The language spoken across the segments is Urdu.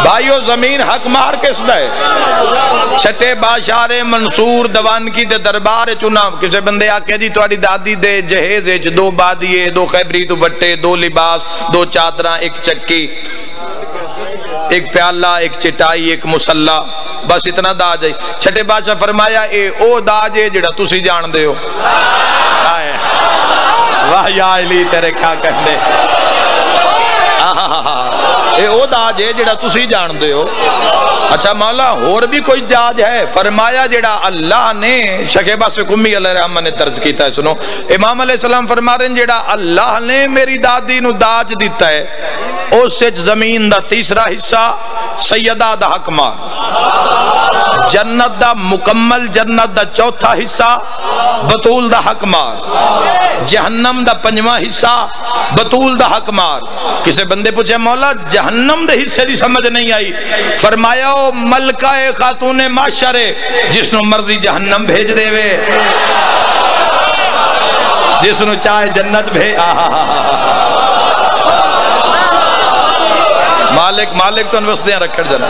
بھائیو زمین حق مار کس دے چھٹے بادشاہ منصور دوان کی دے دربار چنا کسے بندے آکے جی تواڈی دادی دے جہیز وچ 2 بادیے 2 خیبری تو بٹے 2 لباس 2 چادراں 1 چکی 1 پیالہ 1 چٹائی 1 مصلا بس اتنا داج ہے چھٹے بادشاہ فرمایا اے او داج ہے جڑا تسی جان دے ہو واہ یا علی تیرے کیا کہنے اے او داج ہے جڑا تسی جان دے ہو اچھا مولا اور بھی کوئی داج ہے فرمایا جڑا اللہ نے شکیبہ سے کمی علیہ الرحمہ نے درج کیتا ہے سنو امام علیہ السلام فرما رہے ہیں جڑا اللہ نے میری دادی نو داج دیتا ہے اس سے زمین دا تیسرا حصہ سیدہ دا حق مار جنت دا مکمل جنت دا چوتھا حصہ بطول دا حق مار جہنم دا 5واں حصہ بطول دا حق مار کسے بندے پوچھے مولا جہنم دے حصے دی سمجھ نہیں آئی فرمایا او ملکہ خاتون معاشر جس نو مرضی جہنم بھیج دے وے جس نو چاہے جنت بھیج مالک تو انوستیاں رکھڑ جنا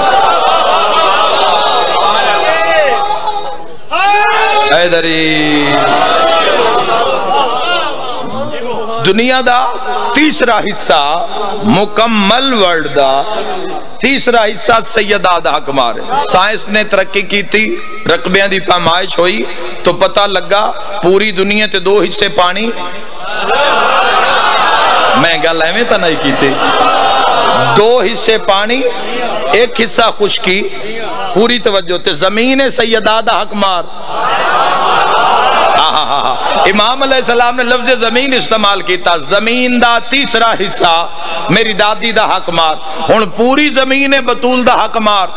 ایدری دنیا دا تیسرا حصہ مکمل ورلڈ دا تیسرا حصہ سیدہ دا حق مار ہے سائنس نے ترقی کی تھی رقبیاں دی پیمائش ہوئی تو پتہ لگا پوری دنیا تے 2 حصے پانی میں گل ایویں تا نہیں کی تھی 2 حصے پانی 1 حصہ خشکی پوری توجہ تے زمین سیدہ دا حق مار امام علیہ السلام نے لفظ زمین استعمال کیتا زمین دا تیسرا حصہ میری دادی دا حق مار ہن پوری زمین بطول دا حق مار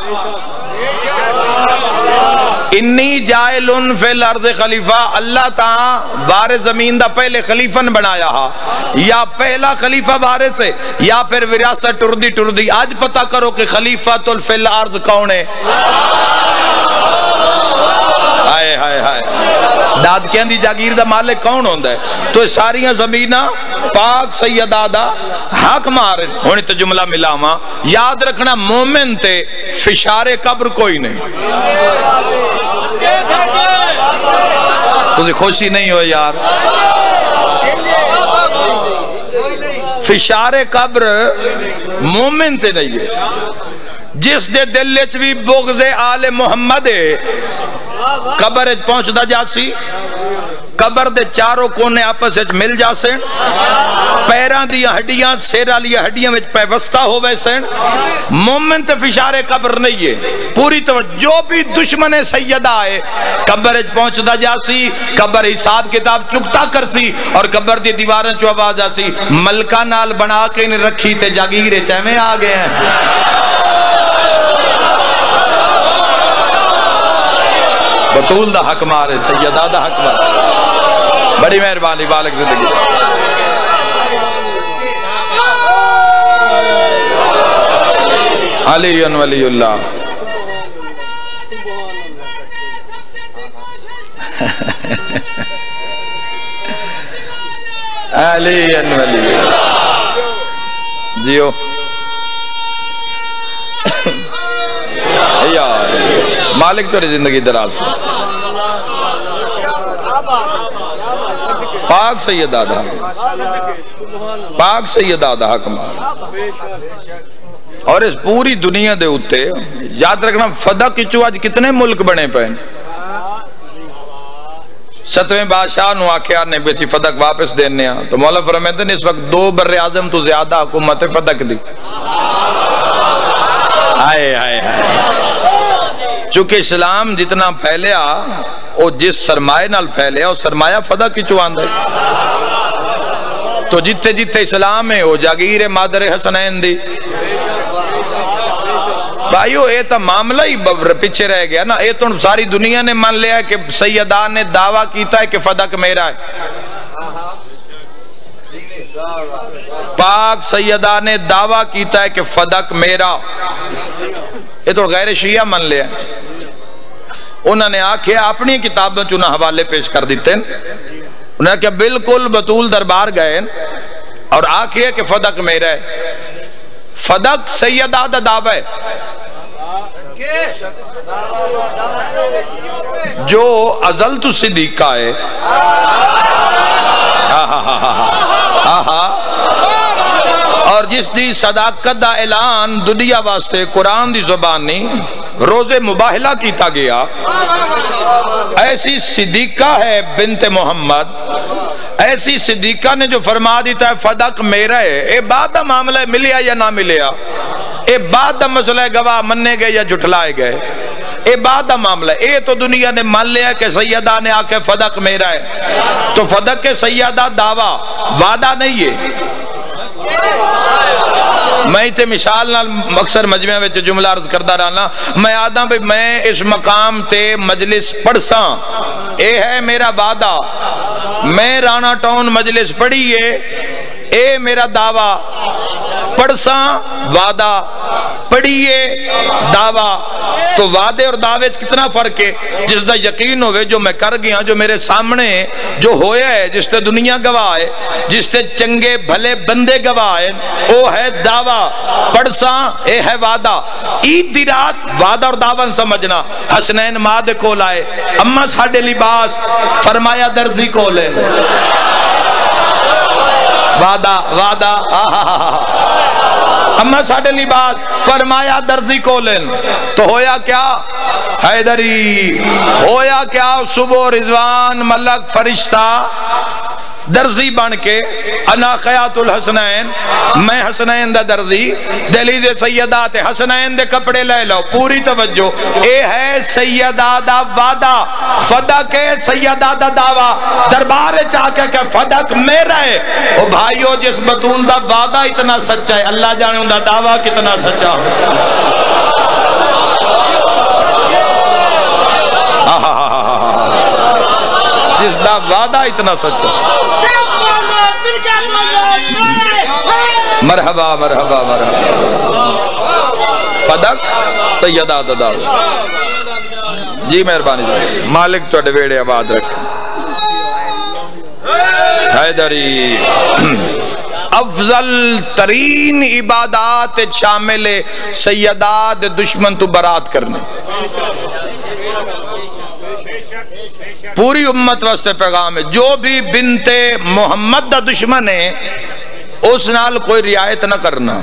انی جائلن فی الارض خلیفہ اللہ تعالیٰ وارث زمین دا پہلے خلیفن بنایا ہا یا پہلا خلیفہ وارث ہے یا پھر وراثت ٹردی آج پتہ کرو کہ خلیفہ فی الارض کون ہے ہائے ہائے ہائے داد کہن دی جاگیر دا مالک کون ہوندہ ہے تو ساریاں زمینہ پاک سیدہ دا حق مار ہونے تو جملہ ملا ماں یاد رکھنا مومن تے فشار قبر کوئی نہیں تجھے خوشی نہیں ہو یار فشار قبر مومن تے نہیں ہے جس دے دل چوی بغض آل محمد ہے قبر پہنچ دا جاسی قبر دے چاروں کونے آپس وچ مل جاسیں پیران دی ہڈیاں سیرہ لیا ہڈیاں وچ پیوستہ ہو ویسیں مومن تے فشار قبر نہیں ہے پوری تو جو بھی دشمن سیدہ آئے قبر وچ پہنچ دا جاسی قبر حساب کتاب چکتا کرسی اور قبر دی دیوارن چو آواز آسی ملکہ نال بنا کے انہیں رکھی تے جاگیرے چیمیں آگئے ہیں بطول دا حق مارے سیدہ دا حق مارے بڑی مہربانی بالک زندگی علی ولی اللہ علی ولی اللہ جیو مالک تو زندگی دراز پاک سیدہ دا پاک سیدہ دا حق مار اور اس پوری دنیا دے ہوتے یاد رکھنا فدا کچھو آج کتنے ملک بنے پہن 7ویں بادشاہ نو آکھیا نے بیسی فدق واپس دینے ہیں تو مولا فرمائے نے اس وقت 2 بر اعظم تو زیادہ حکومت فدق دی آئے آئے آئے چونکہ اسلام جتنا پھیلیا وہ جس سرمایہ نال پھیلیا وہ سرمایہ فدا کی چوان دے تو جتے جتے اسلام ہے وہ جاگیر مادر حسنین دی بھائیو اے تا معاملہ ہی پیچھے رہ گیا نا اے تو ساری دنیا نے مان لیا کہ سیدہ نے دعویٰ کیتا ہے کہ فدق میرا ہے پاک سیدہ نے دعویٰ کیتا ہے کہ فدق میرا یہ تو غیر شیعہ من لیا انہوں نے آکھے اپنی کتابوں چونہ حوالے پیش کر دیتے انہوں نے کہا بالکل بطول دربار گئے اور آکھے کہ فدق میرا ہے فدق سیدہ دا دعویٰ ہے جو ازل تو صدیقہ ہے، اور جس دی صداقت دا اعلان دنیا واسطے قرآن دی زبانی روز مباہلہ کیتا گیا، ایسی صدیقہ ہے بنت محمد، ایسی صدیقہ نے جو فرما دیتا ہے فدق میرا ہے۔ اے بعد دا معاملہ ملیا یا نہ ملیا، اے بعد دا مسئلہ گواہ مننے گئے یا جھٹلائے گئے، اے بعد دا معاملہ، اے تو دنیا نے مان لیا کہ سیدہ نے آ کے فدق میرا ہے، تو فدق کے سیدہ دعویٰ وعدہ نہیں ہے۔ میں تے مثال نال اکثر مجمع وچ جملہ عرض کردہ رہنا، میں آدھا بھی میں اس مقام تے مجلس پڑھساں، اے ہے میرا وعدہ، میں رانا ٹاؤن مجلس پڑھیے، اے میرا دعویٰ، پڑھساں وعدہ، پڑھیے دعویٰ، تو وعدے اور دعوے کتنا فرق ہے؟ جس دا یقین ہوئے جو میں کر گیا، جو میرے سامنے جو ہویا ہے، جس تے دنیا گواہ ہے، جس تے چنگے بھلے بندے گواہ ہے، وہ ہے دعویٰ، پڑھساں اے ہے وعدہ۔ عید دی رات وعدہ اور دعویٰ سمجھنا، حسنین ماں دے کول آئے، اماں ساڑھے لباس، فرمایا درزی کولیں، وعدہ وعدہ، اماں ساڑھے لباس، فرمایا درزی کولن، تو ہویا کیا؟ حیدری ہویا کیا؟ صبح رضوان ملک فرشتہ درزی بن کے، انا خیات الحسنین، میں حسنین دا درزی، دہلیز سیدات حسنین دے کپڑے لے لو، پوری توجہ، اے ہے سیدہ دا وعدہ، فدق سیدہ دا دعویٰ، دربار چاکے کہ فدق میرا ہے۔ او بھائیو، جس بطول دا وعدہ اتنا سچا ہے، اللہ جانے ان دا دعویٰ کتنا سچا ہو سکتا۔ جس دا وعدہ اتنا سچا، مرحبا مرحبا مرحبا، فدق سیدہ دا دعویٰ۔ جی مہربانی جی، مالک تو ڈویڑے آباد رکھ۔ حیدری افضل ترین عبادات شامل سیدات دشمن تو برات کرنے، پوری امت واسطے پیغام ہے، جو بھی بنت محمد دا دشمن ہے اس نال کوئی رعایت نہ کرنا۔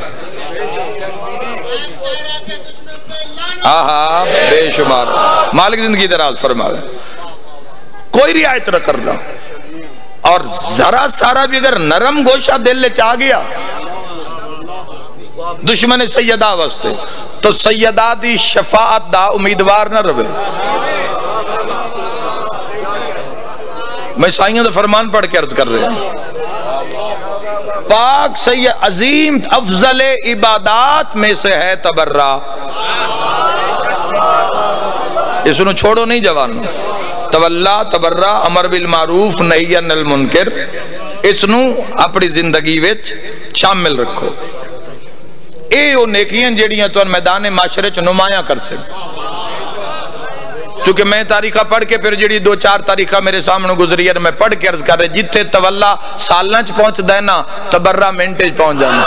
آہا بے شمار، مالک زندگی دراز فرمائے، کوئی رعایت نہ کرنا، اور ذرا سارا بھی اگر نرم گوشہ دل لے چاہ گیا دشمن سیدہ واسطے، تو سیدہ دی شفاعت دا امیدوار نہ روے۔ میں سائیوں دا فرمان پڑھ کے عرض کر رہے ہیں، پاک سید عظیم افضل عبادات میں سے ہے تبرہ، اس انہوں چھوڑو نہیں جوانوں، تولا تبرہ، امر بالمعروف نہی عن المنکر، اس انہوں اپنی زندگی وچ شامل رکھو۔ اے او نیکیاں جیڑیاں تو میدان معاشرے چ نمایاں کر سکتے، چونکہ میں تاریخہ پڑھ کے پھر جڑی دو چار تاریخہ میرے سامنے گزری ہے میں پڑھ کے عرض کر رہے، جتھے تولا سالنا چ پہنچ دینا تبرہ منٹے چ پہنچ جانا۔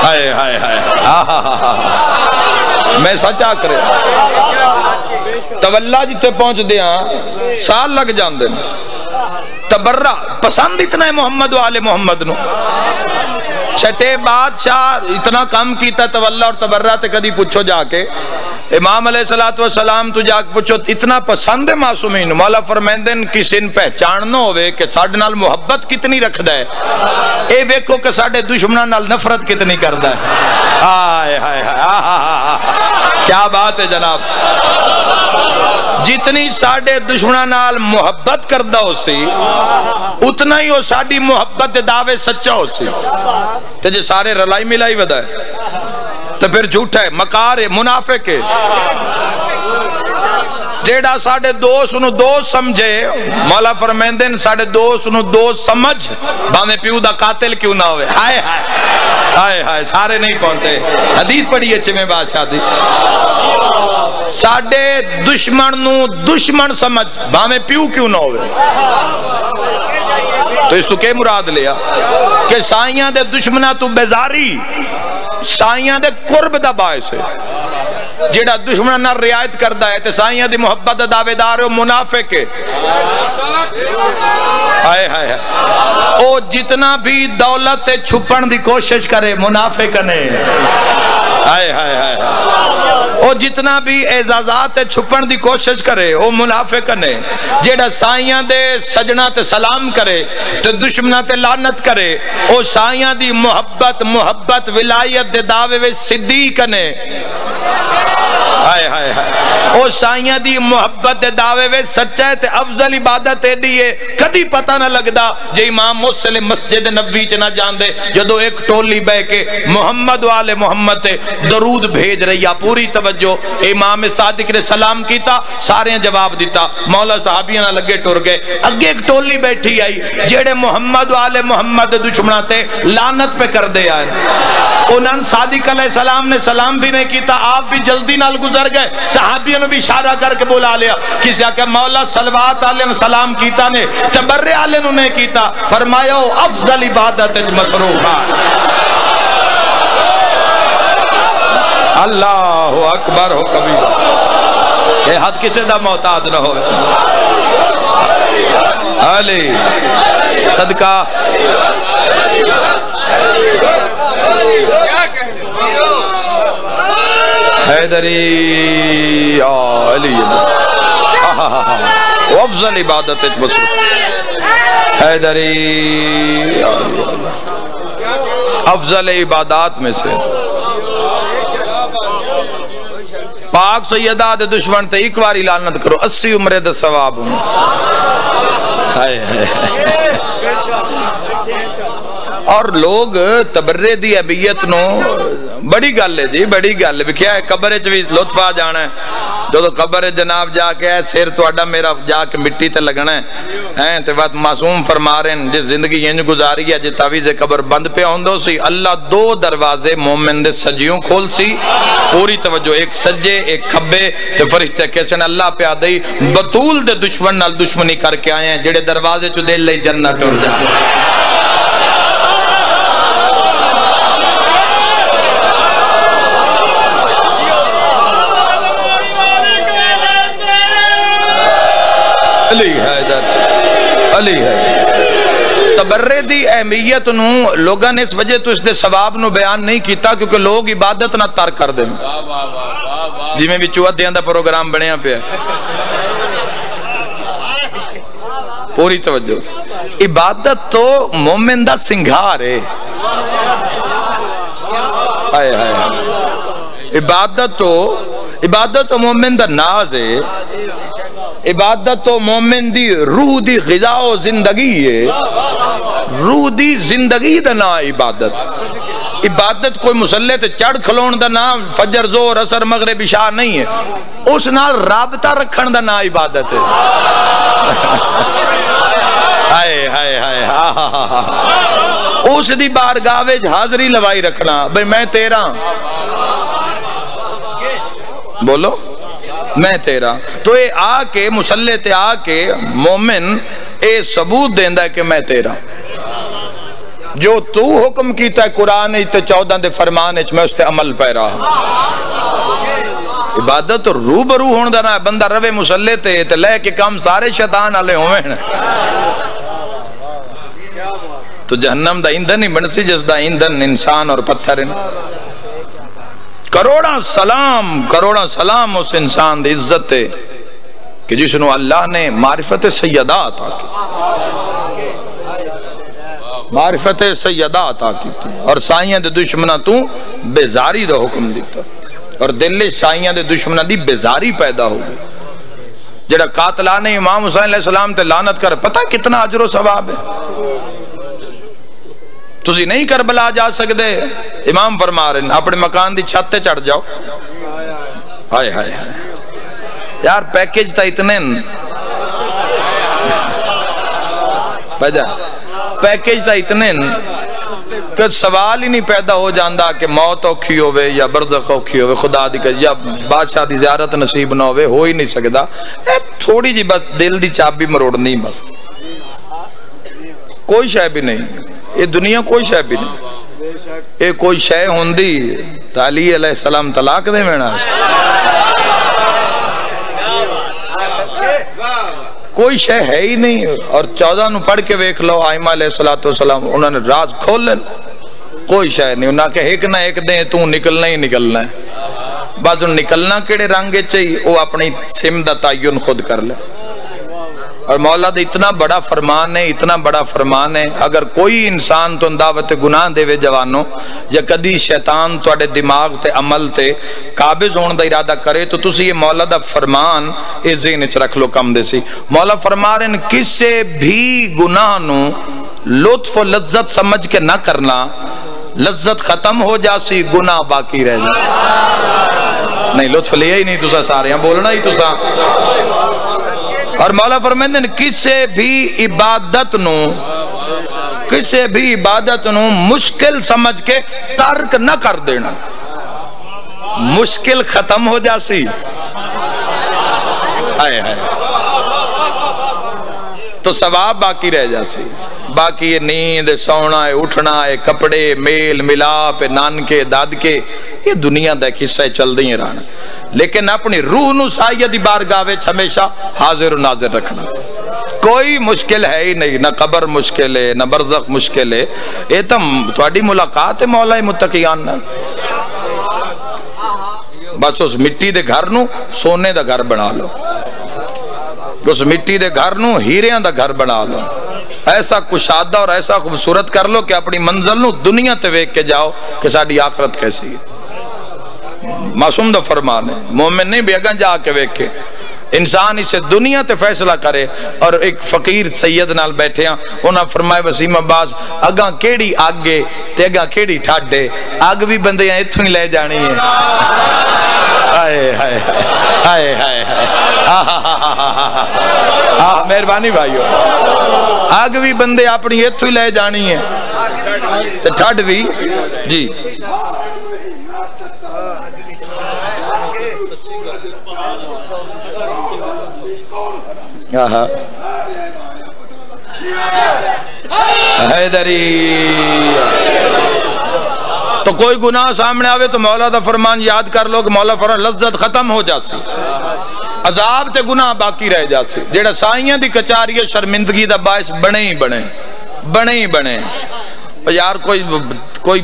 ہائے ہائے ہائے، میں سچا کرے، تولا جتھے پہنچ دیا سال لگ جان دے، تبرہ پسند اتنا ہے محمد و آل محمد نو، چھٹے بادشاہ اتنا کم کیتا تولا اور تبرہ تے کدی پوچھو جا کے، امام علیہ السلام تو جا کے پوچھو اتنا پسند ہے معصومین، مولا فرمیندن کسی نے پہچاننا ہوئے کہ ساڑھے نال محبت کتنی رکھ دے، اے ویکھو کہ ساڑھے دشمنہ نال نفرت کتنی کر دے۔ آئے ہائے ہائے، کیا بات ہے جناب، جتنی ساڑھے دشمنہ نال محبت کردہ ہو سی اتنا ہی ہو ساڑھی محبت دعوے سچا ہو سی، تو جے سارے رلائی ملائی ودا ہے تو پھر جھوٹا ہے، مکار ہے، منافق ہے۔ جیڑا ساڑھے دوست انہوں دوست سمجھے، مولا فرمیندن ساڑھے دوست انہوں دوست سمجھ، بانے پیو دا قاتل کیوں نہ ہوئے۔ ہائے ہائے ہائے ہائے، سارے نہیں پہنچے، حدیث پڑھی اچھے میں بادشاہ دی، ساڑھے دشمن نو دشمن سمجھ، بانے پیو کیوں نہ ہوئے۔ تو اس تو کیا مراد لیا کہ سائیاں دے دشمنہ تو بیزاری، سائیاں دے قرب دا باعث ہے جیڑا دشمنان نہ رعایت کردہ ہے تے سائیاں دی محبت دا دعوے دار ہو منافق ہے او جتنا بھی دولت چھپن دی کوشش کرے منافق نے او جتنا بھی اعزازات چھپن دی کوشش کرے او منافق نے جیڑا سائیاں دے سجنہ تے سلام کرے تے دشمنہ تے لعنت کرے او سائیاں دی محبت ولایت دے دعوے وے صدیق نے او سائیاں دی محبت دے دعوے وے سچے تے افضل عبادت ہے دیئے کدی پتہ نہ لگدا جے امام مسلم مسجد نبوی چ نہ جان دے جدو ایک ٹولی بہ کے محمد والے محمد تے درود بھیج رہی ہے پوری توجہ امام صادق نے سلام کیتا سارے جواب دیتا مولا صحابیاں نہ لگے ٹر گئے اگے ایک ٹولی بیٹھی آئی جیڑے محمد والے محمد دشمنہ تے لعنت پہ کر دے آئے انہاں صادق علیہ السلام نے سلام بھی نہیں کیتا آپ بھی جلدی نال گزر گئے صحابیوں نے بھی اشارہ کر کے بولا لیا کسی آکے مولا صلوات علیہ نے سلام کیتا نے تبرع علیہ نے کیتا فرمایا افضل عبادت مصروفہ اللہ اکبر ہو کبھی یہ حد کسی دا محتاج نہ ہو علی صدقہ حیدری علی افضل عبادت مصروف حیدری افضل عبادات میں سے پاک سیدہ دے دشمن تے ایک واری لعنت کرو 80 عمرے دے ثواب ہوں اور لوگ تبرے دی ابیت نو بڑی گل ہے جی بڑی گل ہے کیا ہے قبر چوی لطف آ جانا ہے جو تو قبر جناب جا کے ہے سیر تو اڈا میرا جا کے مٹی تے لگنا ہے تے بات معصوم فرما رہے ہیں جس زندگی یہ گزاری ہے جی تعویز قبر بند پہ ہوندو سی اللہ دو دروازے مومن دے سجیوں کھول سی پوری توجہ ایک سجے ایک کھبے تے فرشتے کیسے اللہ پہ آدھائی بطول دے دشمن نال دشمنی کر کے آئے ہیں جڑے دروازے چو دل لئی جنت ٹر جائے علی حیدر علی حیدر تبرے دی اہمیت نو لوگاں نے اس وجہ تو اس دے ثواب نو بیان نہیں کیتا کیونکہ لوگ عبادت نہ ترک کر دیں جی میں بھی چوہد دیاں دا پروگرام بنیا پہ پوری توجہ عبادت تو مومن دا سنگھار ہے عبادت تو مومن دا ناز ہے عبادت تو مومن دی روح دی غذا و زندگی ہے روح دی زندگی دا نا عبادت عبادت کوئی مسلح تے چڑھ کھلون دا نام فجر زور عصر مغرب عشاء نہیں ہے اس نال رابطہ رکھن دا نا عبادت ہے ہائے ہائے ہائے اس دی بارگاہ وچ حاضری لوائی رکھنا بھئی میں تیرا بولو میں تیرا تو اے آ کے مسلح تے آ کے مومن اے ثبوت دیندہ ہے کہ میں تیرا جو تو حکم کیتا ہے قرآن تے 14 دے فرمان میں اس تے عمل پہ رہا عبادت تو روبرو ہون دا نا بندہ روے مسلح تے لے کے کام سارے شیطان آلے ہوئے تو جہنم دا ایندھن ہی بنسی جس دا ایندھن انسان اور پتھر ہیں کروڑا سلام اس انسان دی عزت ہے کہ جسنو اللہ نے معرفت سیدہ عطا کی معرفت سیدہ عطا کی تھی اور سائیاں دے دشمنہ تو بیزاری دا حکم دیتا اور دل سائیاں دے دشمنہ دی بیزاری پیدا ہو گئی جڑا قاتلان امام حسین علیہ السلام تے لعنت کر پتہ کتنا اجر و ثواب ہے تسی نہیں کربلا جا سکتے امام فرما رہے ہیں اپنے مکان دی چھت تے چڑھ جاؤ ہائے ہائے یار پیکیج تا اتنے بجا پیکیج تا اتنے کہ سوال ہی نہیں پیدا ہو جاندہ کہ موت اوکھی ہوئے یا برزخ اوکھی ہوئے خدا دی کہ یا بادشاہ دی زیارت نصیب نہ ہوئے ہو ہی نہیں سکتا تھوڑی جی بس دل دی چابی مروڑنی بس کوئی شے بھی نہیں یہ دنیا کوئی شے بھی نہیں یہ کوئی شے ہوندی تو علی علیہ السلام طلاق دے وینا کوئی شے ہے ہی نہیں. اور 14 نو پڑھ کے ویکھ لو آئمہ علیہ السلام انہوں نے راز کھولن کوئی شے نہیں. انہاں کہ ایک نہ ایک دیں تو نکلنا ہی نکلنا ہے. بعض نکلنا کیڑے رنگے چاہیے وہ اپنی سم دا تعین خود کر لے. اور مولا دا اتنا بڑا فرمان ہے, اتنا بڑا فرمان ہے. اگر کوئی انسان تو دعوت گناہ دے وے جوانوں یا کدی شیطان تو اڈے دماغ تے عمل تے قابض ہون دا ارادہ کرے تو تسی یہ مولا دا فرمان اس ذہن وچ رکھ لو کم دے سی. مولا فرما رہے ہیں کسے بھی گناہ نو لطف و لذت سمجھ کے نہ کرنا, لذت ختم ہو جاسی گناہ باقی رہ جاسی. نہیں لطف لیا ہی نہیں تسا سارے ہیں بولنا ہی تسا. اور مولا فرمائیں کسے بھی عبادت نو مشکل سمجھ کے ترک نہ کر دینا, مشکل ختم ہو جاسی آئے آئے تو ثواب باقی رہ جاسی. باقی یہ نیند سونا ہے اٹھنا ہے کپڑے میل ملاپ نانکے دادکے یہ دنیا دا قصہ چل دی رہنا, لیکن اپنی روح نو سائیہ دی بارگاہ وچ ہمیشہ حاضر و ناظر رکھنا. کوئی مشکل ہے ہی نہیں, نہ قبر مشکل ہے نہ برزخ مشکل ہے. یہ تو تھوڑی ملاقات ہے مولا متقیان نال. بس اس مٹی دے گھر نو سونے دا گھر بنا لو, اس مٹی دے گھر نو ہیریاں دا گھر بنا لو. ایسا کشادہ اور ایسا خوبصورت کر لو کہ اپنی منزل نو دنیا تے ویکھ کے جاؤ کہ ساڈی آخرت کیسی ہے. معصوم دا فرمان ہے, مومن نہیں بھی اگاں جا کے ویکھے. انسان اسے دنیا تے فیصلہ کرے. اور ایک فقیر سید نال بیٹھے ہیں, انہاں فرمائے وسیم عباس اگاں کیڑی آگے تے اگاں کیڑی ٹھاڈے, آگ بھی بندے ہیں اتھوں ہی لے جانی ہے. آئے آئے آئے آئے آہ مہربانی بھائیو, آگ بھی بندے اپنی اتھوں ہی لے جانی ہے تے ٹھاڈ بھی جی. حیدری تو کوئی گناہ سامنے آوے تو مولا دا فرمان یاد کر لو کہ مولا فرمان لذت ختم ہو جاسی, عذاب تے گناہ باقی رہ جاسی. جیڑا سائیاں دی کچاری شرمندگی دا باعث بنے ہی بنے. یار کوئی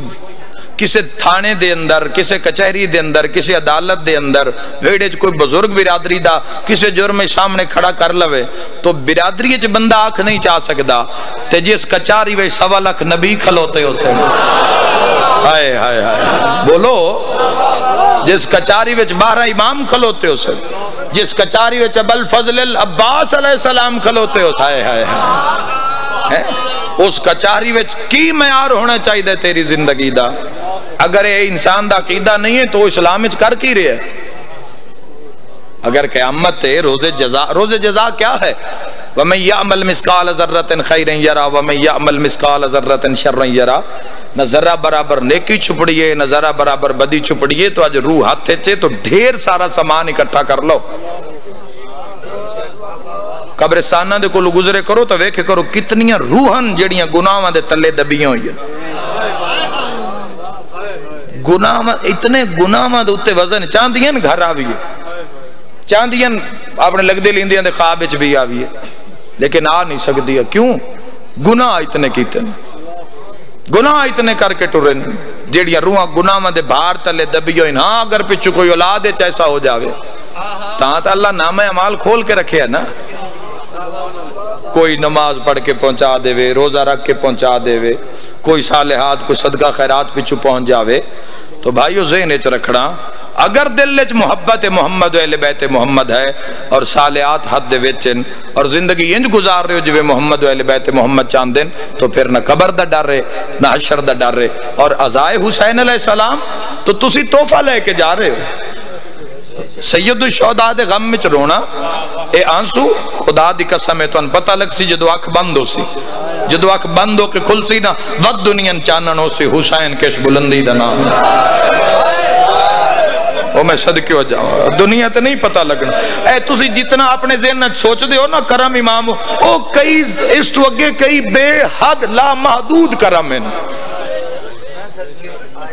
کسی تھانے دے اندر, کسی کچہری دے اندر, کسی عدالت دے اندر ویڑے کوئی بزرگ برادری دا کسی جرم سامنے کھڑا کر لوے تو برادری چ بندہ آنکھ نہیں چاہ سکدا تے جس کچاری وے 1.25 لاکھ نبی کھلوتے ہو سے. ہائے ہائے ہائے بولو, جس کچاری وچ 12 امام کھلوتے ہو سے, جس کچاری وچ ابو الفضل العباس علیہ السلام کھلوتے ہو. ہائے ہائے ہائے اس کچاری وچ کی معیار ہونا چاہیے تیری زندگی دا. اگر یہ انسان دا عقیدہ نہیں ہے تو اسلام وچ کر کی رہے ہے. اگر قیامت ہے روز جزا کیا ہے؟ وَمَنْ يَعْمَلْ مِثْقَالَ ذَرَّةٍ خَيْرًا يَرَى وَمَنْ يَعْمَلْ مِثْقَالَ ذَرَّةٍ شَرًّا يَرَى. نہ ذرہ برابر نیکی چھپڑیے نہ ذرہ برابر بدی چھپڑیے. تو آج روح ہاتھ تھے تو ڈھیر سارا سامان اکٹھا کر لو. قبرستانہ دے کو گزرے کرو تو ویکھے کرو کتنیاں روحاں جڑیاں گناہاں دے تلے دبیاں ہوئی ہیں. گناہاں اتنے گناہاں دے اتے وزن چاندیاں گھر آوی ہے, چاندیاں اپنے لگ دے لیندیاں دے خواب وچ بھی آوی ہے, لیکن آ نہیں سکتی ہے. کیوں؟ گناہ اتنے کیتے ہیں, گناہ اتنے کر کے ٹرن جیڑیاں روحاں گناہاں دے بھار تلے دبی ہوئی. ہاں اگر پچھو کوئی اولاد ایسا ہو جاوے تاں تا اللہ نامہ اعمال کھول کے رکھے ہے نا. کوئی نماز پڑھ کے پہنچا دے وے, روزہ رکھ کے پہنچا دے وے, کوئی صالحات کوئی صدقہ خیرات پچھو پہنچ جاوے. تو بھائیو ذہن وچ رکھنا اگر دل وچ محبت محمد و اہل بیت محمد ہے اور صالحات حد دے وچن اور زندگی انج گزار رہے ہو جو محمد و اہل بیت محمد چاندن تو پھر نہ قبر دا ڈر رہے نہ حشر دا ڈر رہے. اور عزائے حسین علیہ السلام تو تسی تحفہ لے کے جا رہے ہو. سید الشہداء دے غم وچ رونا اے آنسو خدا دی قسم ہے تو ان پتہ لگ سی جدو اکھ بند ہو سی, جدو اکھ بند ہو کے کھل سی نا ود دنیا چانن ہو سی حسین کش بلندی دا نام. وہ میں صدقے ہو جاؤں دنیا تے نہیں پتہ لگنا. اے تسی جتنا اپنے ذہن میں سوچ دے ہو نا کرم امام او کئی اس تو اگے کئی بے حد لا محدود کرم ہیں.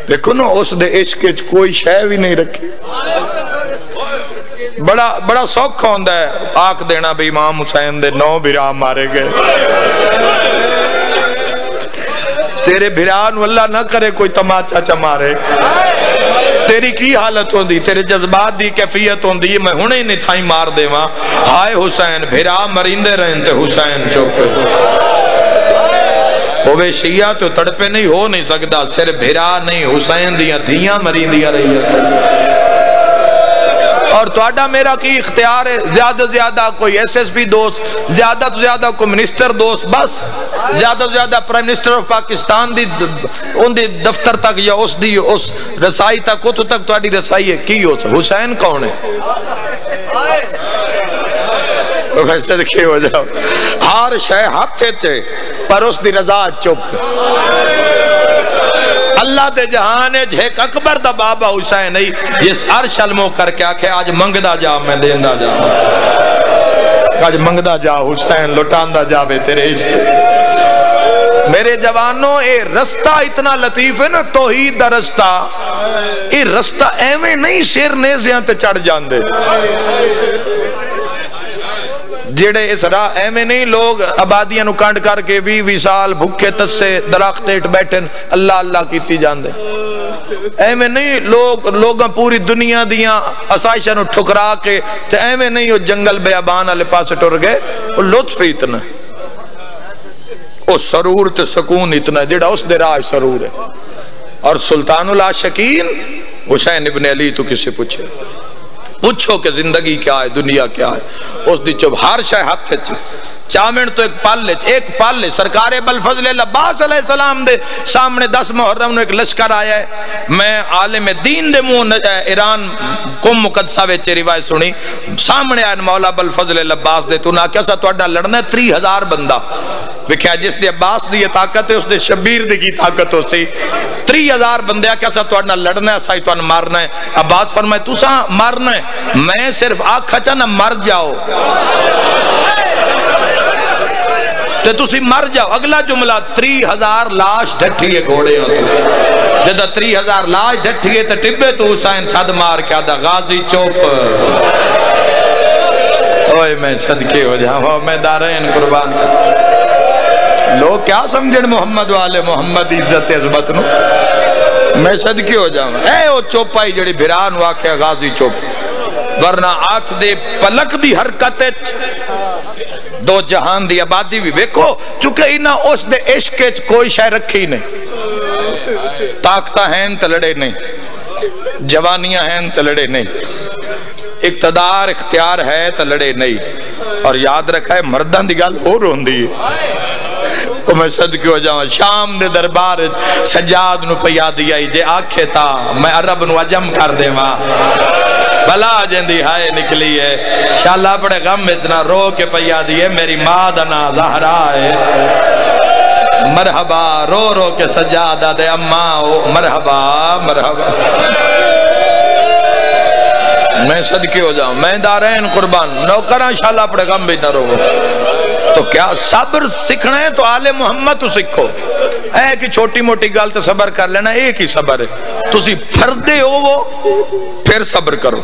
دیکھو نا اس دے عشق کوئی شے بھی نہیں رکھی. بڑا سوکھا ہوندا ہے آکھ دینا بھی امام حسین دے 9 بھرا مارے گئے. تیرے بھران واللہ نہ کرے کوئی تماچا چمارے. تیری کی حالت ہوندی, تیرے جذبات دی کیفیت ہوندی, میں ہنے ہی نہیں تھائی مار دے وہاں. ہائے حسین بھرا مریندے رہن تے حسین چوکے ہوئے شیعہ تو تڑپے نہیں ہو نہیں سکتا. صرف بھرا نہیں حسین دیاں دھیاں مریندیاں رہی ہے. اور توڑا میرا کی اختیار ہے, زیادہ زیادہ کوئی ایس ایس پی دوست, زیادہ تو زیادہ کوئی منسٹر دوست, بس زیادہ تو زیادہ پرائم منسٹر آف پاکستان دی ان دی دفتر تک یا اس رسائی تک اتو تک توڑی رسائی ہے کی ہو سکتا. حسین کون ہے؟ ویسے دیکھے ہو جاؤ ہر شے ہاتھ چے پر اس دی رضا چپ. اللہ دے جہانے ایک اکبر دا بابا حسین نہیں جس عرش علمو کر کے آکھے آج منگدہ جا میں دیندہ جا, آج منگدہ جا حسین لٹاندہ جا بے تیرے عشق. میرے جوانوں اے رستہ اتنا لطیف ہے نا توحید دا رستہ. اے رستہ ایویں نہیں شیر نیزیاں تے چڑھ جاندے جیڑے اس راہ ایمیں نہیں لوگ آبادیاں نو کانڈ کر کے 20 سال بھکے تسے درختیٹ بیٹھن اللہ اللہ کیتی جاندے. ایمیں نہیں لوگاں پوری دنیا دیاں اسائشہ نو ٹھکرا کے تے ایمیں نہیں وہ جنگل بیابان والے پاسے ٹر گئے. وہ لطف اتنا, وہ سرور تے سکون اتنا جیڑا اس دے راہ سرور ہے. اور سلطان العاشقین حسین ابن علی تو کسے پوچھو کہ زندگی کیا ہے دنیا کیا ہے. اس دی چوب ہر شے ہاتھ چامن تو ایک پل سرکار بلفضل عباس علیہ السلام دے سامنے 10 محرم نو ایک لشکر آیا ہے. میں عالم دین دے منہ ایران قوم مقدسہ وچ روایت سنی, سامنے آیا مولا بلفضل عباس دے تو نہ کیسا تہاڈا لڑنا ہے 30,000 بندہ ویکھیا جس دی عباس دی طاقت ہے اس دے شبیر دی کی طاقت ہو سی. 30,000 بندے کیسا تہاڈا لڑنا ہے سائی تہاڈا مارنا ہے. عباس فرمائے تساں مارنا ہے, میں صرف آکھا چاہنا مر جاؤ تے تسی مر جاؤ. اگلا جملہ 30,000 لاش ڈھٹھیے گھوڑے ہوتے جدہ 30,000 لاش ڈھٹھیے تے ٹبے تو حسین صد مار کیا دا غازی چوپ. اوئے میں صدقے ہو جاؤں میں دارین قربان. لوگ کیا سمجھن محمد والے محمد عزت عظمت نو, میں صدقے ہو جاؤں. اے او چوپائی جڑی بھران واقعہ غازی چوپ, ورنہ آنکھ دے پلک دی حرکت دو جہان دی آبادی بھی ویکھو چونکہ انہاں اس دے عشق کوئی شے رکھی نہیں. طاقتہ ہیں تے لڑے نہیں, جوانیاں ہیں تے لڑے نہیں, اقتدار اختیار ہے تے لڑے نہیں. اور یاد رکھا ہے مردان دی گل اور ہوندی ہے. وہ میں صدقے ہو جاؤں شام دے دربار سجاد نو پیا دیا جے آکھے تا میں عرب نو عجم کر دے ماں بلا جندی ہائے نکلی ہے. شاءاللہ بڑے غم اتنا رو کے پیا دیئے میری مادنا زہرا ہے. مرحبا رو رو کے سجادہ دے اماں مرحبا مرحبا. میں صدقے ہو جاؤں میں دارین قربان نوکران شاءاللہ بڑے غم بھی نہ رو. تو کیا صبر سکھنا ہے تو آل محمد تو سکھو. اے کہ چھوٹی موٹی گل تو صبر کر لینا ایک ہی صبر ہے. تسی پھردے ہو وہ پھر صبر کرو.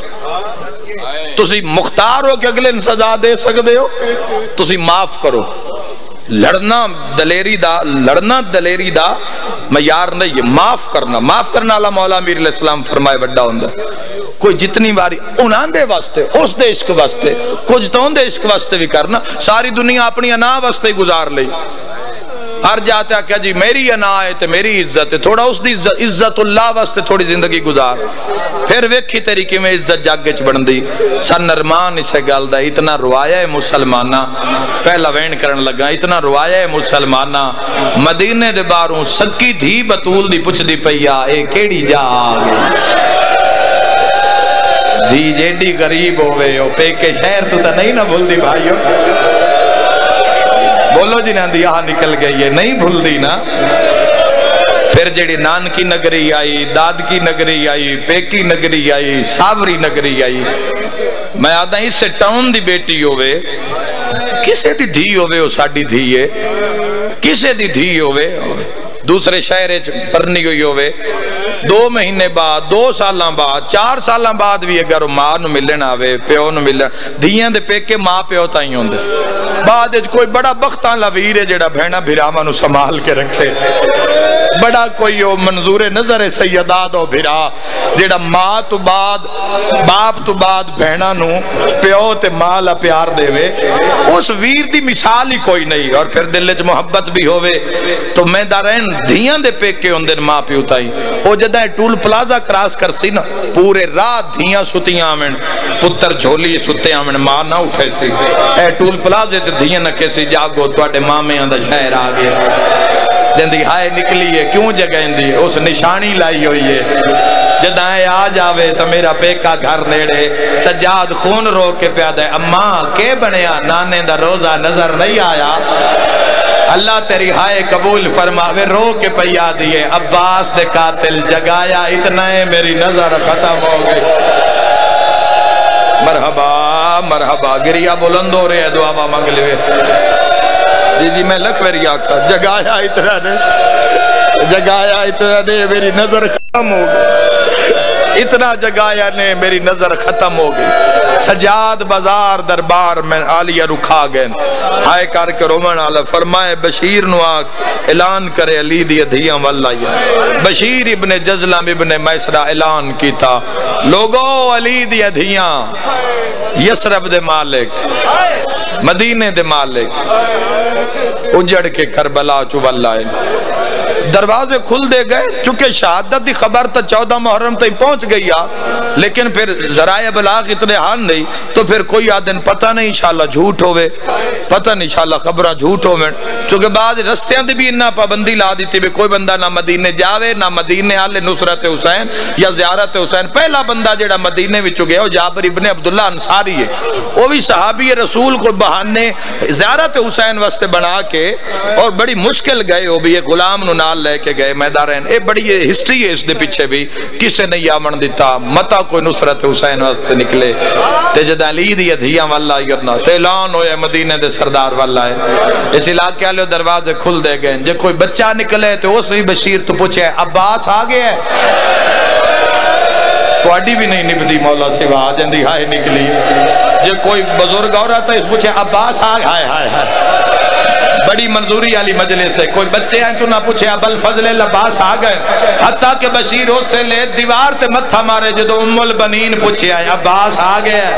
تسی مختار ہو کہ اگلے سزا دے سکتے ہو تسی معاف کرو. لڑنا دلیری دا معیار نہیں, معاف کرنا اللہ مولا امیر علیہ السلام فرمائے بڑا ہوندہ. کوئی جتنی باری انہاں دے واسطے اس دے عشق واسطے کچھ تو ان دے عشق واسطے بھی کرنا. ساری دنیا اپنی انا واسطے گزار لئی. ہر جاتا ہے کہ جی میری انا ہے تے میری عزت ہے, تھوڑا اس دی عزت اللہ واسطے تھوڑی زندگی گزار. پھر ویکھی طریقے میں عزت جاگچ بڑھن دی. سر نرمان اسے گل دا اتنا روایا ہے مسلمانہ پہلا وین کرن لگا اتنا روایا ہے مسلمانہ مدینے دے باروں سکی دھی بطول دی پچھ دی پیا اے کیڑی جا آگے دھی جیڈی غریب ہوئے ہو پیکے شہر تو تا نہیں نہ بھول دی بھائیو. بولو جی ناندی یہاں نکل گئی ہے نہیں بھول دی نا. پھر جڑی نان کی نگری آئی داد کی نگری آئی پیکی نگری آئی ساوری نگری آئی. میں آدھا اس سے ٹاؤن دی بیٹی ہوئے کسے دی دھی ہوئے وہ ساڑی دھی ہے کسے دی دھی ہوئے دوسرے شہر پرنی ہوئی ہوئے 2 مہینے بعد 2 سالاں بعد 4 سالاں بعد بھی اگر ماں نو ملن آوے پیو نو ملن دھیاں دے پیکے ماں پیو تائیں ہوندے بعد کوئی بڑا بختاں لویر ہے جڑا بہنا بھراواں نو سنبھال کے رکھے بڑا کوئی منظور نظر سیدات و بھرا جڑا ماں تو بعد باپ تو بعد بہنا نو پیو تے مالا پیار دے وے اس ویر دی مثال ہی کوئی نہیں اور پھر دل وچ محبت بھی ہوئے تو میں دارین دھیاں دے پیکے ہوندے ماں پیو تائیں او جدہ ٹول پلازا کراس کر سی نا پورے رات دھیاں ستیاں آمن پتر جھولی ستے آمن ماں نہ اٹھے سی اے ٹول پلازے تے دھیاں نکے سی جاگو توڑے مامے آندہ شہر آگے جندی ہائے نکلی ہے کیوں جگہیں دی اس نشانی لائی ہوئی ہے جدائیں آ جاوے تو میرا پیکا گھر نیڑے سجاد خون رو کے پیادہ ہے اماں کے بنیا نانے دا روزہ نظر نہیں آیا اللہ تیری ہائے قبول فرماوے رو کے پیا دیئے عباس دے قاتل جگایا اتنا ہے میری نظر ختم ہو گئی مرحبا مرحبا گریا بلند ہو رہے ہیں دعا مانگ لے جی میں لکھ میری آقا جگایا اتنا نے میری نظر ختم ہو گئی اتنا جگایا نے میری نظر ختم ہو گئی سجاد بازار دربار میں آلیہ رکھا گئے ہائے کر کے رومن آلہ فرمائے بشیر نو آگ اعلان کرے علی دی دھیاں واللہ بشیر ابن جزلم ابن میسرہ اعلان کی تھا لوگو علی دی دھیاں یسرب دے مالک مدینے دے مالک اجڑ کے کربلا چواللہ دروازے کھل دے گئے چونکہ شہادت دی خبر تا 14 محرم تھی پہنچ گئی لیکن پھر ذرائع بلاغ اتنے حال نہیں تو پھر کوئی آدن پتہ نہیں انشاءاللہ جھوٹ ہوئے پتہ نہیں انشاءاللہ خبرہ جھوٹ ہوئے چونکہ بعد رستیاں دی بھی انہا پابندی لا دیتی بھی کوئی بندہ نہ مدینے جاوے نہ مدینے آلے نصرت حسین یا زیارت حسین پہلا بندہ جیڑا مدینے وچ گیا وہ جابر ابن عبداللہ انصاری ہے وہ بھی صحابی رسول کو بہانے زیارت حسین واسطے بنا کے اور بڑی مشکل گئے وہ بھی ایک غلام نو نال لے کے گئے میدارین اے بڑی ہسٹری ہے اس دے پیچھے بھی کسے نہیں آمن دیتا متا کوئی نصرت حسین واسطے نکلے تے جد علی دی دھیاں واللہ یدنا تے اعلان ہوئے مدینے دے سردار واللہ ہے اس علاقے والے دروازے کھل دے گئے جے کوئی بچہ نکلے تو اس بھی بشیر تو پوچھے عباس آگے ہے تو اڈی بھی نہیں نبدی مولا سوا جندی ہائے نکلی جے کوئی بزرگ اور رہتا ہے اس پوچھے عباس آگے ہائے ہائے ہائے بڑی منظوری علی مجلس ہے کوئی بچے ہیں تو نہ پوچھے اب الفضل لباس آ گئے حتیٰ کہ بشیر اس سے لے دیوار تے متھا مارے جدو ام البنین پوچھے آئے عباس آ گیا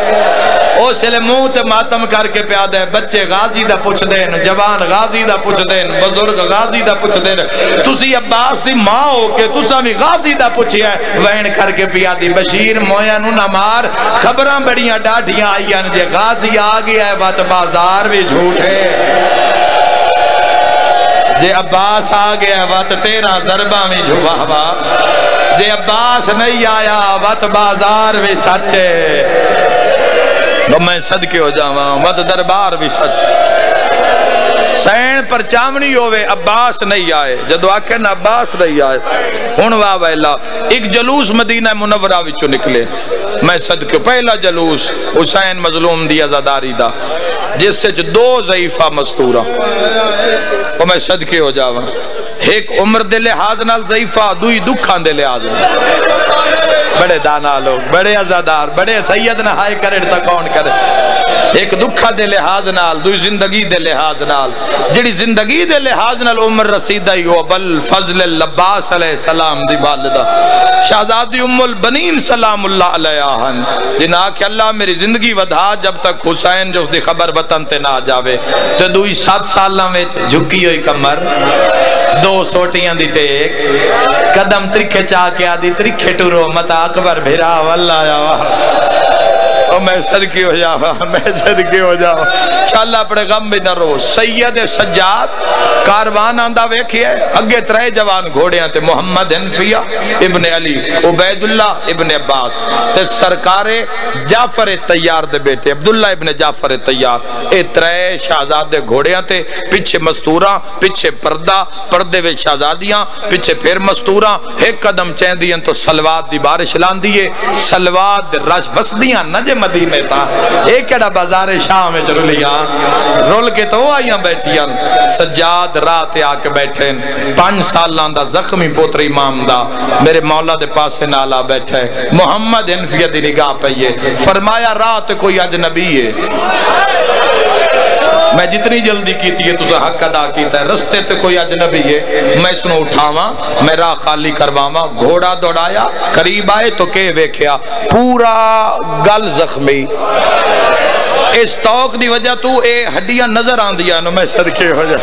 او سے لے منہ تے ماتم کر کے پیادہ ہے بچے غازی دا پوچھ دین جوان غازی دا پوچھ دین بزرگ غازی دا پوچھ دین تسی عباس دی ماں ہو کے تسا بھی غازی دا پوچھے آئے وین کر کے پیادی بشیر مویاں نو نہ مار خبراں بڑیاں ڈاڈیاں آئیاں جے غازی آ گیا ہے بات بازار بھی جھوٹے جے عباس آ گیا وقت تیرا ضربہ میں جھوا جے عباس نہیں آیا وقت بازار بھی سچے تو میں صدقے ہو جاواں وقت دربار بھی سچ سین پر چامنی ہوئے عباس نہیں آئے جدو آکھے نا عباس نہیں آئے ہون واہ ویلا ایک جلوس مدینہ منورہ وچو نکلے میں صدقے پہلا جلوس حسین مظلوم دی عزاداری دا جس سے 2 ضعیفہ مستورہ اور میں صدقے ہو جاواں ایک عمر دے لحاظ نال ضعیفہ دوئی دکھان دے لحاظ نال بڑے دانا لوگ بڑے عزادار بڑے سید نہ ہائے کرے تا کون کرے ایک دکھا دے لحاظ نال دوئی زندگی دے لحاظ نال جڑی زندگی دے لحاظ نال عمر رسیدہ ہی ہو بل فضل اللباس علیہ السلام دی والدہ شہزادی ام البنین سلام اللہ علیہ جنہا کہ اللہ میری زندگی ودھا جب تک حسین جو اس دی خبر وطن تے نہ جاوے تو دوئی 7 سالہ میں جھکی ہوئی کمر 2 سوٹیاں دی ٹیک قدم ترکھے چاہ کے آدھی ترکھے ٹورو متا اکبر بھیرا واللہ یا اور میں صدقی ہو جاؤں میں صدقی ہو جاؤں انشاءاللہ اپنے غم بھی نہ رو سید سجاد کاروان آندہ ویکھئے اگے 3 جوان گھوڑیاں تھے محمد حنفیہ ابن علی عبید اللہ ابن عباس تے سرکار جعفر تیار دے بیٹے عبداللہ ابن جعفر تیار اے 3 شہزادے گھوڑیاں تھے پیچھے مستوراں پیچھے پردہ پردے وے شہزادیاں پیچھے پھر مستوراں ایک قدم چین دیئن تو سلوات دی بارش لان دیئے سلوات رش بسدیاں نہ جے مدینے تا ایک کیڑا بازار شام میں رلیاں رول کے تو آئیاں بیٹھیاں سجاد رات آ کے بیٹھیں 5 سالان دا زخمی پوتر امام دا میرے مولا دے پاسے نالا بیٹھے محمد انفیہ دی نگاہ پہیے فرمایا رات کوئی اجنبی ہے میں جتنی جلدی کیتی ہے تُسا حق ادا کیتا ہے رستے تے کوئی اجنبی ہے میں سنو اٹھاواں میں راہ خالی کرواواں گھوڑا دوڑایا قریب آئے تو کہ ویکھیا پورا گل زخمی اس توق دی وجہ تو اے ہڈیاں نظر آن دیا نو میں صدقے ہو جا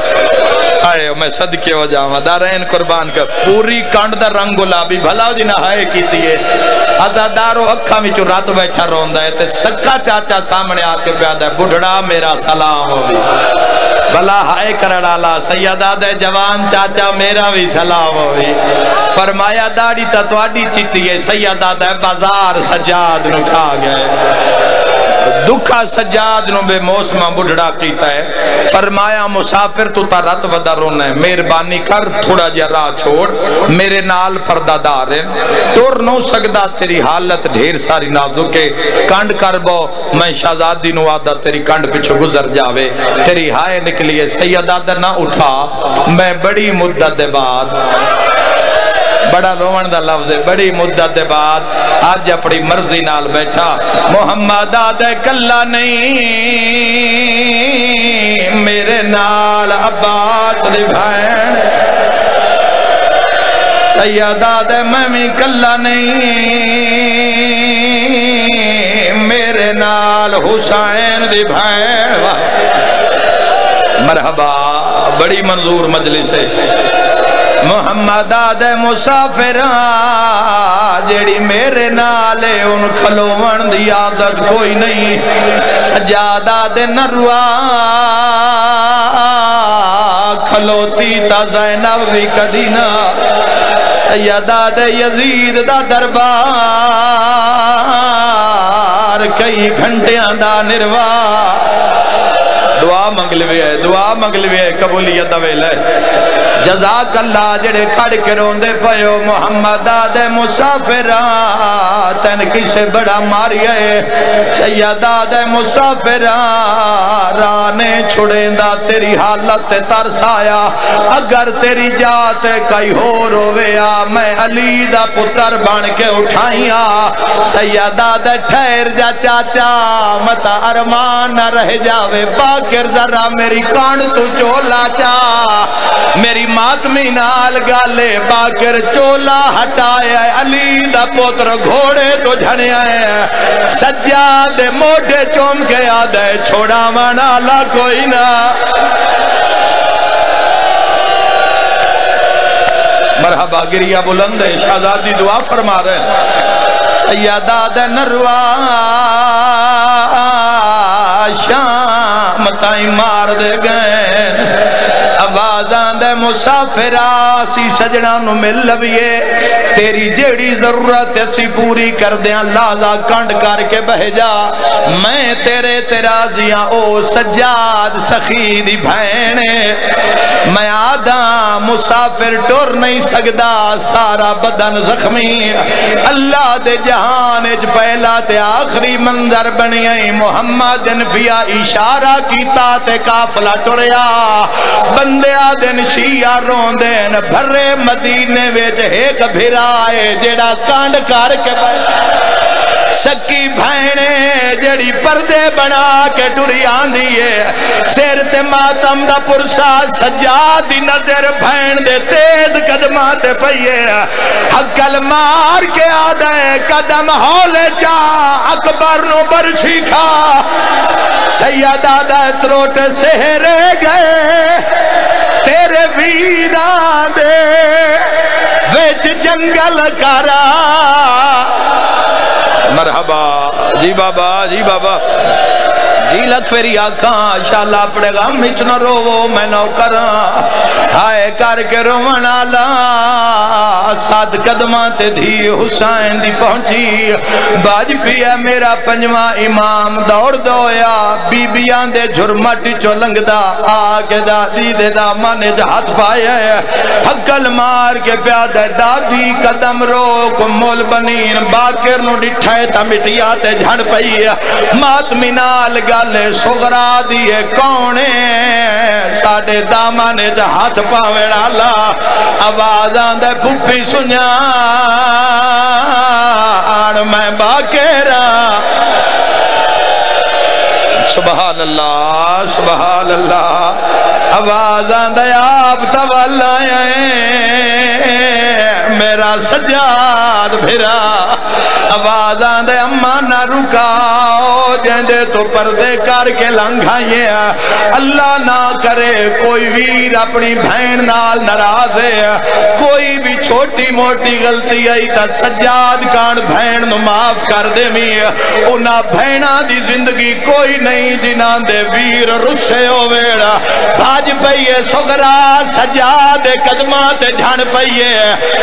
آئے میں صدقے ہو جاواں دارین قربان کر پوری کانڈ دا رنگ گلابی بھلا جی نہائے کیتی ہے عزادارو اکھا میں چو رات بیٹھا روندہ ہے تے سکا چاچا سامنے آکے پیادہ ہے بڑھڑا میرا سلام ہو بھی بھلا ہائے کرڑالا سیدہ دے جوان چاچا میرا بھی سلام ہو بھی فرمایا داڑی تا توڑی چیتی ہے سیدہ دے بازار سجاد نو کھا گئے دکھا سجاد نو بے موسمہ بڑھڑا کیتا ہے فرمایا مسافر تو تا رات ودا رونا ہے مہربانی کر تھوڑا جا راہ چھوڑ میرے نال پردہ دار ہے تور نو سگدہ تیری حالت ڈھیر ساری نازکے کانڈ کر بو میں شہزادی نو آدھا تیری کانڈ پچھو گزر جاوے تیری ہائے نکلیے سیدہ در نہ اٹھا میں بڑی مدت دے بعد بڑا رومن دا لفظ ہے بڑی مدت بعد آج اپنی مرضی نال بیٹھا محمد آدھے کلا نہیں میرے نال عباس دی بھین سید آدھے میں کلا نہیں میرے نال حسین دی بھین مرحبا بڑی منظور مجلس ہے محمد آدھے مسافر جیڑی میرے نالے ان کھلوون دی عادت کوئی نہیں سجاد آدھے نروا کھلوتی تا زینب بھی کدینا سید آدھے یزید دا دربار کئی گھنٹیاں دا نروا دعا منگلوی ہے قبولیت دویل ہے جزاک اللہ جڑے کھڑ کے روندے پہو محمد آدھے مسافران تین کسے بڑا ماری ہے سید آدھے مسافران رانے چھڑیں دا تیری حالت ترس آیا اگر تیری جات کئی ہو رویا میں علی دا پتر بن کے اٹھائیا سید آدھے ٹھہر جا چاچا متا ارمان نہ رہ جاوے باکر ذرا میری کان تو چولا چا میری ماتمی نال گالے باکر چولا ہٹایا علی دا پوتر گھوڑے تو جھنے آئے سجاد موڑے چوم کے آدھے چھوڑا منالا کوئی نہ مرحبا گریہ بلند ہے شہزادی دعا فرما رہے سیدہ دے نروا شام تائیں مار دے گئے آوازاں دے مسافرہ سی سجنہ نو مل لبیے تیری جیڑی ضرورت اسی پوری کر دیاں لازا کنڈ کر کے بہجا میں تیرے ترازیاں او سجاد سخی دی بھینے میں آدھا مسافر ٹور نہیں سکدا سارا بدن زخمی اللہ دے جہان اج پہلا تے آخری منظر بنیائی محمد انفیہ اشارہ کیتا تے کافلہ ٹوریا بندیا دن شیعہ روندین بھرے مدینے ویچ ایک بھرائے جیڑا کانڈ کر کے سکی بھائنے جڑی پردے بنا کے ٹوری آندھیے سیر تے ماتم دا پرسا سجادی نظر بھائن دے تیز قدمات پئیے حقل مار کے آدھے قدم ہولے چا اکبر نو برچھی کھا سید آدھے تروٹ سہرے گئے تیرے ویران دے ویچ جنگل کرا مرحبا جی بابا جی لکھ فیری آکھاں شالا اپنے غم وچ نہ روو میں نوکراں ہائے کر کے رونا لا سات قدماں تے دھی حسین دی پہنچی باج پیا میرا پنجواں امام دوڑ دویا بی بیاں دے جھرمٹ چو لنگدا آگے دادی دے دامانے جہات پایا حقل مار کے پیادہ دادی قدم روک مول بنین باکر نو ڈٹھائے تا مٹیاتے جھڑ پئی ماتمی نال گالے سغرا دیئے کونے ساڑے دامانے جہات پاوے ڈالا آوازاں دے پھوپی سنیا آن میں باکرہ سبحان اللہ سبحان اللہ آوازاں دے آپ تولائیں میرا سجاد بھرا آوازاں دے اماں نہ رکاؤ جندے تو پردے کر کے لنگھائیے اللہ نہ کرے کوئی ویر اپنی بہن نال ناراض ہے کوئی بھی چھوٹی موٹی غلطی آئی تا سجاد کان بہن نو معاف کر دے می انہاں بہناں دی زندگی کوئی نہیں جنہاں دے ویر رسے ہوئیڑا بھاج پئیے سغرا سجاد قدماں تے جھان پئیے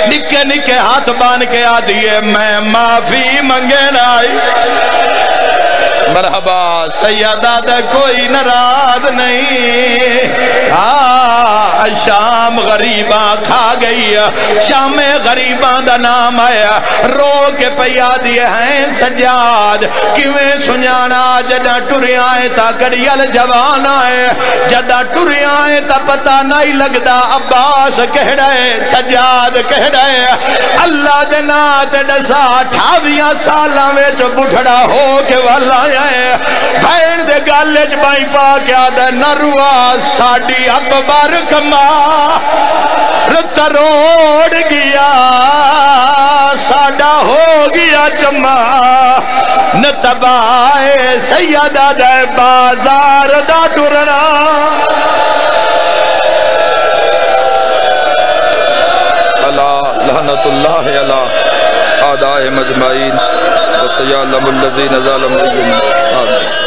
نکے نکے ہاتھ بان کے آدھیے میں معافی منگے نائی مرحبا سیدہ دے کوئی نراض نہیں شام غریباں کھا گئی شام غریباں دا نام آیا رو کے پیا دیے ہیں سجاد کیویں سنیانا جدہ ٹوری آئے تا کڑیل جوان آئے جدہ ٹوری آئے تا پتہ نہیں لگدا عباس کہہ رہے سجاد کہہ رہے اللہ دے نات ڈسا 28 سالاں میں جو بڑھڑا ہو کے والا آئے بھین دے گالج بائی پا کیا دے نروا ساڑی اکبر کما رت روڑ گیا ساڑا ہو گیا چما نتبائے سیدہ دے بازار دا ٹرنا لعنت اللہ علی اعداء مجمعین وسیعلم الذین ظلموا آمین